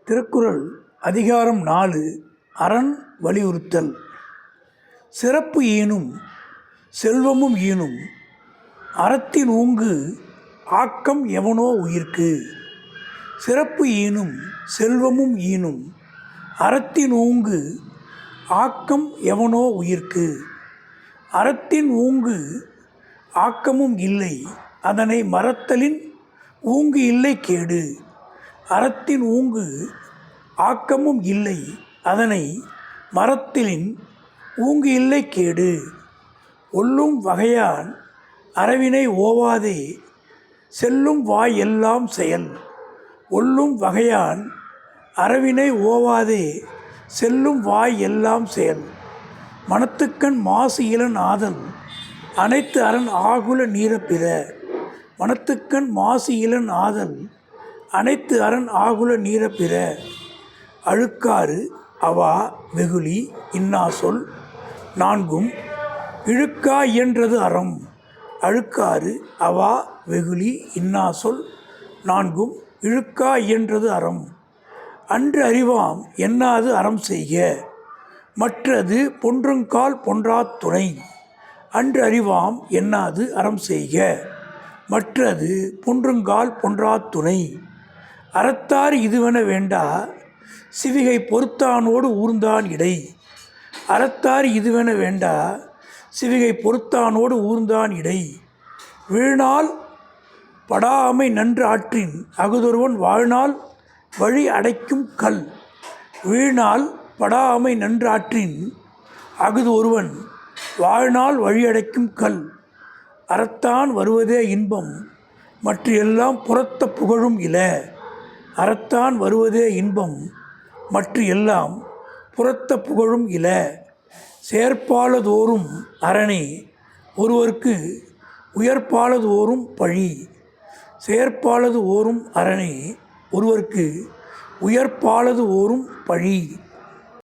திருக்குறள் அதிகாரம் 4 அரண் வலியுறுத்தல். சிறப்பு ஈனும் செல்வமும் ஈனும் அறத்தின் ஊங்கு ஆக்கம் எவனோ உயிர்க்கு. சிறப்பு ஈனும் செல்வமும் ஈனும் அறத்தின் ஊங்கு ஆக்கம் எவனோ உயிர்க்கு. அறத்தின் ஊங்கு ஆக்கமும் இல்லை, அதனை மறத்தலின் ஊங்கு இல்லை கேடு. அறத்தின் ஊங்கு ஆக்கமும் இல்லை, அதனை மறத்தலின் ஊங்கு இல்லை கேடு. ஒல்லும் வகையான் அறவினை ஓவாதே செல்லும் வாய் எல்லாம் செயல். ஒல்லும் வகையான் அறவினை ஓவாதே செல்லும் வாய் எல்லாம் செயல். மனத்துக்கண் மாசு இலன் ஆதல் அனைத்து அரண் ஆகுல நீரப்பிற. மனத்துக்கண் மாசு இலன் ஆதல் அனைத்து அரண் ஆகுல நீரப்பிற. அழுக்காறு அவா வெகுளி இன்னாசொல் நான்கும் இழுக்கா இயன்றது அறம். அழுக்காறு அவா வெகுளி இன்னாசொல் நான்கும் இழுக்கா இயன்றது அறம். அன்று அறிவாம் என்னாது அறம் செய்க, மற்றது பொன்றுங்கால் பொன்றாத் துணை. அன்று அறிவாம் என்னாது அறம் செய்க, மற்றது பொன்றுங்கால் பொன்றாத் துணை. அறத்தார் இதுவென வேண்டா சிவிகை பொறுத்தானோடு ஊர்ந்தான் இடை. அறத்தார் இதுவென வேண்டா சிவிகை பொறுத்தானோடு ஊர்ந்தான் இடை. வீழ்நாள் படாமை நன்று ஆற்றின் அகுதொருவன் வாழ்நாள் வழி அடைக்கும் கல். வீழ்நாள் படாமை நன்று ஆற்றின் அகுது ஒருவன் வாழ்நாள் வழி அடைக்கும் கல். அறத்தான் வருவதே இன்பம் மற்ற எல்லாம் புறத்த புகழும் இல. அறத்தான் வருவதே இன்பம் மற்ற எல்லாம் புறத்த புகழும் இல. செயற்பாலதோறும் அரணே ஒருவர்க்கு உயர்ப்பாலது ஓரும் பழி. செயற்பாலது ஓரும் அரணே ஒருவர்க்கு உயர்ப்பாலது ஓரும் பழி.